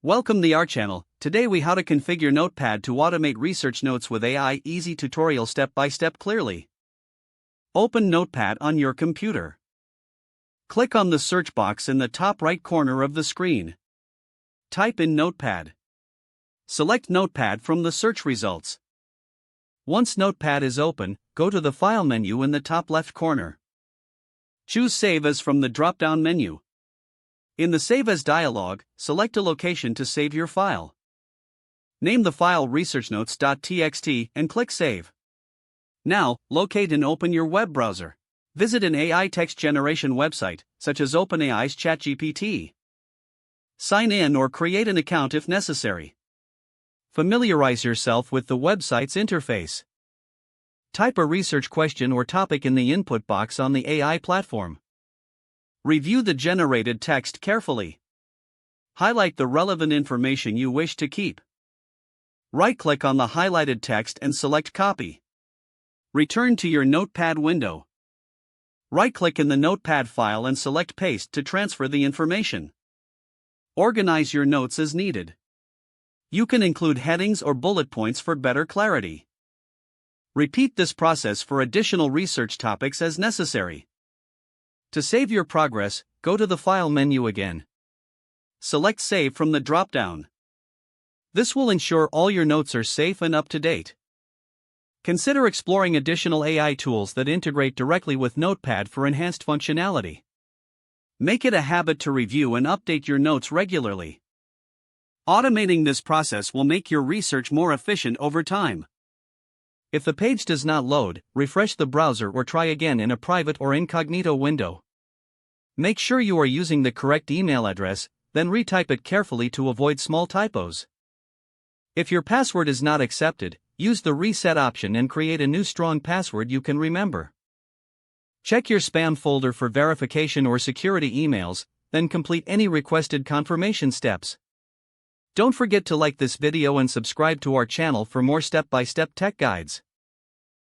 Welcome to our channel. Today we how to configure Notepad to automate research notes with AI. Easy tutorial step by step clearly. Open Notepad on your computer. Click on the search box in the top right corner of the screen. Type in Notepad. Select Notepad from the search results. Once Notepad is open, go to the File menu in the top left corner. Choose Save As from the drop-down menu. In the Save As dialog, select a location to save your file. Name the file researchnotes.txt and click Save. Now, locate and open your web browser. Visit an AI text generation website, such as OpenAI's ChatGPT. Sign in or create an account if necessary. Familiarize yourself with the website's interface. Type a research question or topic in the input box on the AI platform. Review the generated text carefully. Highlight the relevant information you wish to keep. Right-click on the highlighted text and select Copy. Return to your Notepad window. Right-click in the Notepad file and select Paste to transfer the information. Organize your notes as needed. You can include headings or bullet points for better clarity. Repeat this process for additional research topics as necessary. To save your progress, go to the File menu again. Select Save from the drop-down. This will ensure all your notes are safe and up to date. Consider exploring additional AI tools that integrate directly with Notepad for enhanced functionality. Make it a habit to review and update your notes regularly. Automating this process will make your research more efficient over time. If the page does not load, refresh the browser or try again in a private or incognito window. Make sure you are using the correct email address, then retype it carefully to avoid small typos. If your password is not accepted, use the reset option and create a new strong password you can remember. Check your spam folder for verification or security emails, then complete any requested confirmation steps. Don't forget to like this video and subscribe to our channel for more step-by-step tech guides.